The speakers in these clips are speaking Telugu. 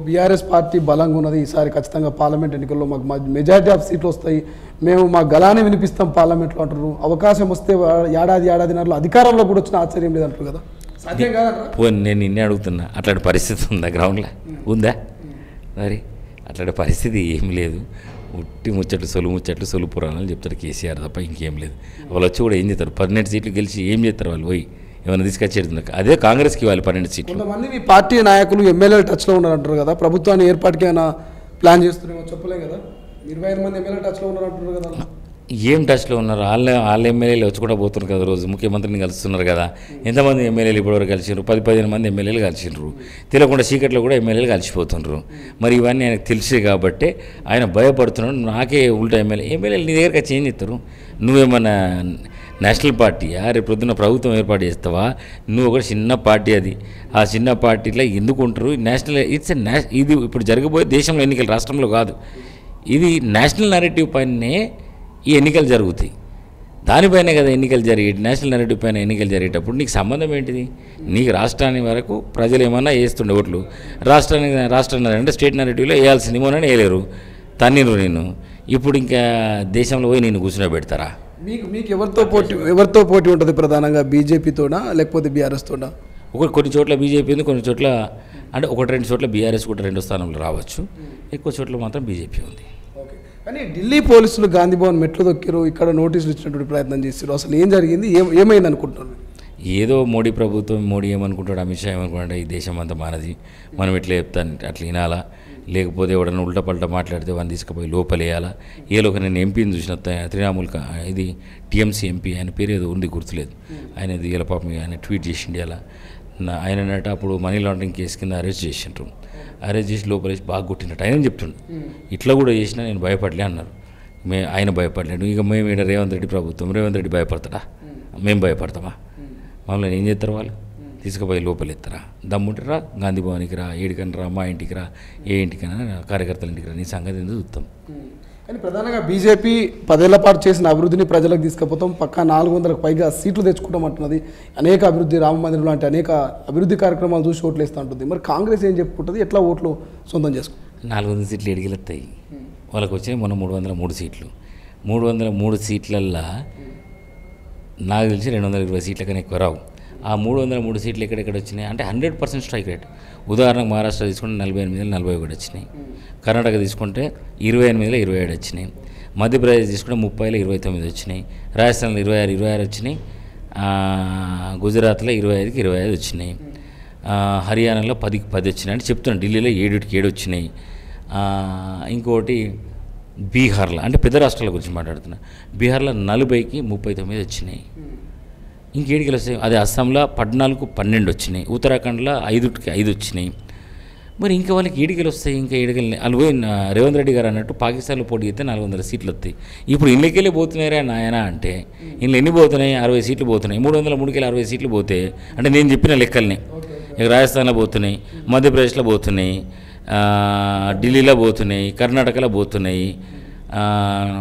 బీఆర్ఎస్ పార్టీ బలంగా ఉన్నది, ఈసారి ఖచ్చితంగా పార్లమెంట్ ఎన్నికల్లో మాకు మెజారిటీ ఆఫ్ సీట్లు వస్తాయి, మేము మా గలాన్ని వినిపిస్తాం పార్లమెంట్లో అంటారు. అవకాశం వస్తే ఏడాదిన్నరలో అధికారంలో కూడా వచ్చిన ఆశ్చర్యం లేదంటారు కదా, సాధ్యం కాదంటారా? నేను నిన్నే అడుగుతున్నా, అట్లాంటి పరిస్థితి ఉందా గ్రౌండ్లో? ఉందా? మరి అట్లాంటి పరిస్థితి ఏం లేదు. ఉట్టి ముచ్చట్లు సొలు పురాణాలు చెప్తారు కేసీఆర్ తప్ప ఇంకేం లేదు. వాళ్ళు వచ్చి కూడా ఏం చేస్తారు? 12 సీట్లు గెలిచి ఏం చేస్తారు వాళ్ళు? పోయి ఏమైనా తీసుకొచ్చేది? అదే కాంగ్రెస్కి ఇవ్వాలి 12 సీట్లు. కొంతమంది మీ పార్టీ నాయకులు ఎమ్మెల్యేలు టచ్లో ఉన్నారంటారు కదా, ప్రభుత్వాన్ని ఏర్పాటుకి ఏమైనా ప్లాన్ చేస్తున్నామో చెప్పలే కదా, 25 మంది ఎమ్మెల్యే టచ్లో ఉన్నారంటారు కదా. ఏం టచ్లో ఉన్నారు? వాళ్ళ ఎమ్మెల్యేలు వచ్చి కూడా పోతున్నారు కదా, రోజు ముఖ్యమంత్రిని కలుస్తున్నారు కదా. ఎంతమంది ఎమ్మెల్యేలు ఇప్పటివరకు కలిసినారు? 10-15 మంది ఎమ్మెల్యేలు కలిసినారు. తెలియకుండా చీకట్లో కూడా ఎమ్మెల్యేలు కలిసిపోతున్నారు. మరి ఇవన్నీ ఆయనకు తెలిసే కాబట్టి ఆయన భయపడుతున్నాడు. నాకే ఉల్టా ఎమ్మెల్యేలు నీ దగ్గరికి వచ్చి ఏం చేస్తారు? నువ్వేమన్నా నేషనల్ పార్టీయా? రేపు పొద్దున్న ప్రభుత్వం ఏర్పాటు చేస్తావా? నువ్వు ఒక చిన్న పార్టీ, అది ఆ చిన్న పార్టీలో ఎందుకు ఉంటారు? నేషనల్ ఇది ఇప్పుడు జరగబోయే దేశంలో ఎన్నికలు, రాష్ట్రంలో కాదు. ఇది నేషనల్ నెరేటివ్ పైనే ఈ ఎన్నికలు జరుగుతాయి. దానిపైనే కదా ఎన్నికలు జరిగేటి. నేషనల్ నెరేటివ్ పైన ఎన్నికలు జరిగేటప్పుడు నీకు సంబంధం ఏంటిది? నీకు రాష్ట్రాన్ని వరకు ప్రజలు ఏమన్నా వేస్తుండే ఓట్లు, రాష్ట్రాన్ని అంటే స్టేట్ నెరేటివ్లో వేయాల్సింది మొన్న వేయలేరు, తన్నిరు నేను. ఇప్పుడు ఇంకా దేశంలో పోయి నేను కూర్చోబెడతారా? మీకు ఎవరితో పోటీ ఉంటుంది? ప్రధానంగా బీజేపీతోనా లేకపోతే బీఆర్ఎస్తోనా? కొన్ని చోట్ల బీజేపీ ఉంది, కొన్ని చోట్ల అంటే 1-2 చోట్ల బీఆర్ఎస్ కూడా 2వ స్థానంలో రావచ్చు. ఎక్కువ చోట్ల మాత్రం బీజేపీ ఉంది. కానీ ఢిల్లీ పోలీసులు గాంధీ భవన్ మెట్లు దొక్కిరు, ఇక్కడ నోటీసులు ఇచ్చినటువంటి ప్రయత్నం చేశారు. అసలు ఏం జరిగింది, ఏమైంది అనుకుంటున్నారు? ఏదో మోడీ ప్రభుత్వం, మోడీ ఏమనుకుంటాడు, అమిత్ షా ఏమనుకుంటాడు, ఈ దేశం అంతా మనది, మనం ఎట్లా చెప్తాను అట్లా వినాలా, లేకపోతే ఎవడన్నా ఉల్టపల్ట మాట్లాడితే వాడిని తీసుకుపోయి లోపలేయాలా? ఏలోక నేను ఎంపీని చూసిన తృణమూల్ ఇది టీఎంసీ ఎంపీ, ఆయన పేరు ఏదో ఉంది గుర్తులేదు, ఆయన ఇలా పాపం ఆయన ట్వీట్ చేసిండి అలా. ఆయన అన్నట్టు అప్పుడు మనీ లాండరింగ్ కేసు కింద అరెస్ట్ చేసిండ్రు. అరెస్ట్ చేసి లోపలేసి బాగా కొట్టినట్టు ఆయన చెప్తుండు. ఇట్లా కూడా చేసినా నేను భయపడలే అన్నారు. ఆయన భయపడలేడు. ఇక మేము ఇక్కడ రేవంత్ రెడ్డి ప్రభుత్వం, రేవంత్ రెడ్డి భయపడతాడా? మేము భయపడతామా? మమ్మల్ని ఏం చేస్తారు వాళ్ళు? తీసుకుపోయి లోపలెత్తరా? దమ్ముంటారా? గాంధీ భవన్కి రా, ఏడికని రా, మా ఇంటికి రా, ఏ ఇంటికైనా కార్యకర్తల ఇంటికి రా, నీ సంగతి ఎందుకు చూస్తాం. కానీ ప్రధానంగా బీజేపీ 10 ఏళ్ల పాటు చేసిన అభివృద్ధిని ప్రజలకు తీసుకుపోతాం, పక్కా 400కు పైగా సీట్లు తెచ్చుకుంటాం అంటున్నది. అనేక అభివృద్ధి, రామ మందిరం లాంటి అనేక అభివృద్ధి కార్యక్రమాలు చూసి ఓట్లు వేస్తూ ఉంటుంది. మరి కాంగ్రెస్ ఏం చెప్పుకుంటుంది, ఎట్లా ఓట్లు సొంతం చేసుకుంటుంది? 400 సీట్లు ఎడిగిలెత్తాయి వాళ్ళకి వచ్చాయి. మొన్న 303 సీట్లు. 303 సీట్లల్లో నాకు తెలిసి 220 సీట్ల కన్నా ఎక్కువ రావు. ఆ 303 సీట్లు ఎక్కడెక్కడ వచ్చినాయి అంటే 100% స్ట్రైక్ రేట్. ఉదాహరణకు మహారాష్ట్ర తీసుకుంటే 48లో 41 వచ్చినాయి, కర్ణాటక తీసుకుంటే 28లో 27 వచ్చినాయి, మధ్యప్రదేశ్ తీసుకుంటే 30లో 29 వచ్చినాయి, రాజస్థాన్లో 26 వచ్చినాయి, గుజరాత్లో 25కి 25 వచ్చినాయి, హర్యానాలో 10కి 10 వచ్చినాయి అంటే చెప్తున్నాను. ఢిల్లీలో 7కి 7 వచ్చినాయి. ఇంకోటి బీహార్లో, అంటే పెద్ద రాష్ట్రాల గురించి మాట్లాడుతున్నా, బీహార్లో 40కి 39 వచ్చినాయి. ఇంకేడికలు వస్తాయి? అదే అస్సాంలో 14కు 12 వచ్చినాయి, ఉత్తరాఖండ్లో 5కి 5 వచ్చినాయి. మరి ఇంకా వాళ్ళకి ఏడికలు వస్తాయి, ఇంకా ఏడికలు వాళ్ళు పోయి రేవంత్ రెడ్డి గారు అన్నట్టు పాకిస్తాన్లో పోటీ చేస్తే 400 సీట్లు వస్తాయి. ఇప్పుడు ఇళ్ళకెళ్ళి పోతున్నారా నాయన అంటే, ఇళ్ళు ఎన్ని పోతున్నాయి? 60 సీట్లు పోతున్నాయి. 303కి 60 సీట్లు పోతే అంటే నేను చెప్పిన లెక్కల్ని ఇక రాజస్థాన్లో పోతున్నాయి, మధ్యప్రదేశ్లో పోతున్నాయి, ఢిల్లీలో పోతున్నాయి, కర్ణాటకలో పోతున్నాయి,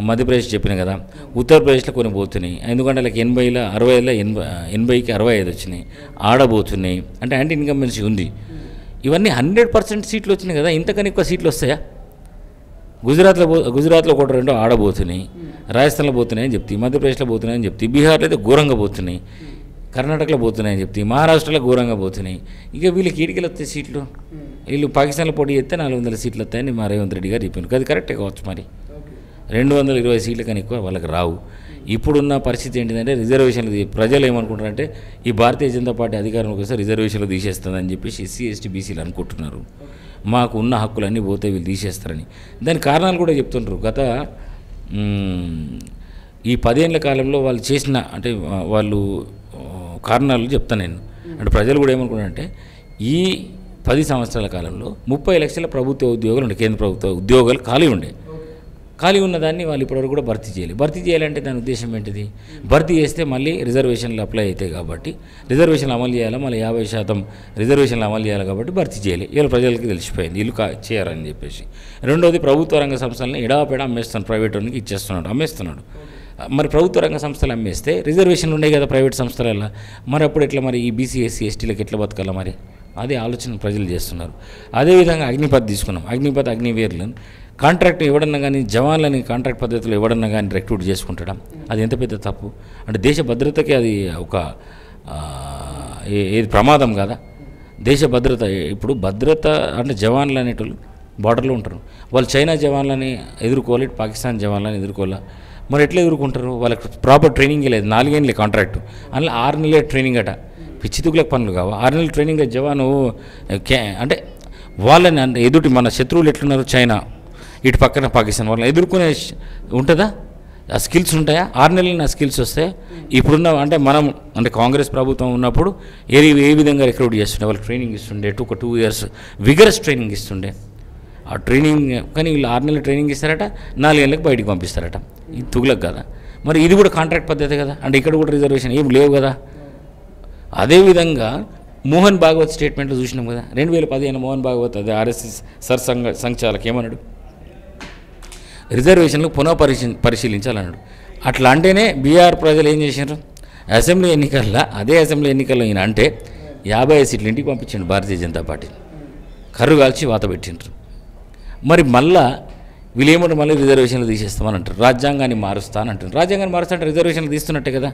మధ్యప్రదేశ్ చెప్పిన కదా, ఉత్తరప్రదేశ్లో కొన్ని పోతున్నాయి. ఎందుకంటే వాళ్ళకి 80లో 80కి 65 వచ్చినాయి, ఆడబోతున్నాయి. అంటే యాంటీ ఇన్కంబెన్సీ ఉంది. ఇవన్నీ 100% సీట్లు వచ్చినాయి కదా, ఇంతకన్నా ఎక్కువ సీట్లు వస్తాయా? గుజరాత్లో 1-2 ఆడబోతున్నాయి, రాజస్థాన్లో పోతున్నాయని చెప్తాయి, మధ్యప్రదేశ్లో పోతున్నాయని చెప్తాయి, బీహార్లో అయితే ఘోరంగా పోతున్నాయి, కర్ణాటకలో పోతున్నాయని చెప్తాయి, మహారాష్ట్రలో ఘోరంగా పోతున్నాయి. ఇక వీళ్ళకి ఈడికెళ్ళి వస్తాయి సీట్లు. వీళ్ళు పాకిస్తాన్లో పోటీ చేస్తే 400 సీట్లు వస్తాయని మా రేవంత్ రెడ్డి గారు చెప్పారు. అది కరెక్టే కావచ్చు. మరి 220 సీట్ల కన్నా ఎక్కువ వాళ్ళకి రావు. ఇప్పుడున్న పరిస్థితి ఏంటిదంటే రిజర్వేషన్లు ప్రజలు ఏమనుకుంటారంటే ఈ భారతీయ జనతా పార్టీ అధికారంలోకి వస్తే రిజర్వేషన్లు తీసేస్తుందని చెప్పేసి ఎస్సీ ఎస్టీ బీసీలు అనుకుంటున్నారు. మాకు ఉన్న హక్కులన్నీ పోతే వీళ్ళు తీసేస్తారని. దాని కారణాలు కూడా చెప్తుంటారు. గత ఈ 10 ఏళ్ల కాలంలో వాళ్ళు చేసిన అంటే వాళ్ళు కారణాలు చెప్తాను నేను. అంటే ప్రజలు కూడా ఏమనుకున్నారంటే ఈ 10 సంవత్సరాల కాలంలో 30 లక్షల ప్రభుత్వ ఉద్యోగాలు ఉండే, కేంద్ర ప్రభుత్వ ఉద్యోగాలు ఖాళీ ఉన్నదాన్ని వాళ్ళు ఇప్పటివరకు కూడా భర్తీ చేయాలి. భర్తీ చేయాలంటే దాని ఉద్దేశం ఏంటిది? భర్తీ చేస్తే మళ్ళీ రిజర్వేషన్లు అప్లై అవుతాయి కాబట్టి రిజర్వేషన్లు అమలు చేయాలి, మళ్ళీ 50% రిజర్వేషన్లు అమలు చేయాలి కాబట్టి భర్తీ చేయాలి. వీళ్ళు ప్రజలకి తెలిసిపోయింది వీళ్ళు చేయాలని చెప్పేసి. రెండోది ప్రభుత్వ రంగ సంస్థలని ఎడాపెడా అమ్మేస్తున్నాడు, ప్రైవేట్ వానికి అమ్మేస్తున్నాడు. మరి ప్రభుత్వ రంగ సంస్థలు అమ్మేస్తే రిజర్వేషన్లు ఉన్నాయి కదా ప్రైవేట్ సంస్థలల్లో, మరి అప్పుడు ఎట్లా మరి ఈ బీసీ ఎస్సీ ఎస్టీలకు ఎట్లా బతకాలా? మరి అదే ఆలోచన ప్రజలు చేస్తున్నారు. అదేవిధంగా అగ్నిపథ్ తీసుకున్నాం. అగ్నిపథ్ అగ్నివీరులను కాంట్రాక్ట్ ఎవడన్నా కానీ జవాన్లని కాంట్రాక్ట్ పద్ధతిలో ఎవడన్నా కానీ రిక్రూట్ చేసుకుంటాం. అది ఎంత పెద్ద తప్పు అంటే దేశ భద్రతకి అది ఒక ఏది ప్రమాదం కదా. దేశ భద్రత ఇప్పుడు భద్రత అంటే జవాన్లు అనేటోళ్ళు బార్డర్లో ఉంటారు. వాళ్ళు చైనా జవాన్లని ఎదుర్కోవాలి, పాకిస్తాన్ జవాన్లని ఎదుర్కోవాలి. మరి ఎట్లా ఎదుర్కొంటారు? వాళ్ళకి ప్రాపర్ ట్రైనింగ్ లేదు. 4 ఏళ్ళే కాంట్రాక్టు, అందులో 6 నెలలే ట్రైనింగ్ అట. పిచ్చితుకులకు పనులు కావు. 6 నెలల ట్రైనింగ్ జవాను అంటే వాళ్ళని అంటే ఎదుటి మన శత్రువులు ఎట్లున్నారు చైనా, ఇటు పక్కన పాకిస్తాన్, వాళ్ళని ఎదుర్కొనే ఉంటుందా? ఆ స్కిల్స్ ఉంటాయా? 6 నెలలు నా స్కిల్స్ వస్తాయి. ఇప్పుడున్న అంటే మనం అంటే కాంగ్రెస్ ప్రభుత్వం ఉన్నప్పుడు ఏ విధంగా రిక్రూట్ చేస్తుండే, వాళ్ళకి ట్రైనింగ్ ఇస్తుండే, ఒక 2 years విగరస్ ట్రైనింగ్ ఇస్తుండే. ఆ ట్రైనింగ్ కానీ వీళ్ళు 6 నెలలు ట్రైనింగ్ ఇస్తారట, 4 ఏళ్ళకి బయటికి పంపిస్తారట. ఇది తుగులకు కదా. మరి ఇది కూడా కాంట్రాక్ట్ పద్ధతి కదా. అంటే ఇక్కడ కూడా రిజర్వేషన్ ఏం లేవు కదా. అదేవిధంగా మోహన్ భాగవత్ స్టేట్మెంట్లో చూసినాం కదా. 2015 మోహన్ భాగవత్ అదే ఆర్ఎస్ఎస్ సంచాలక్ ఏమన్నాడు? రిజర్వేషన్లు పరిశీలించాలన్నాడు. అట్లా అంటేనే బీఆర్ ప్రజలు ఏం చేశారు? అసెంబ్లీ ఎన్నికల్లో అదే అసెంబ్లీ ఎన్నికల్లో ఈయన అంటే 55 సీట్లు ఇంటికి పంపించండు భారతీయ జనతా పార్టీ. కర్రు కాల్చి వాత పెట్టిండ్రు. మరి మళ్ళా వీళ్ళు ఏమంటారు? మళ్ళీ రిజర్వేషన్లు తీసేస్తామని అంటారు. రాజ్యాంగాన్ని మారుస్తా అని అంటారు. రాజ్యాంగాన్ని మారుస్తా అంటే రిజర్వేషన్లు తీస్తున్నట్టే కదా.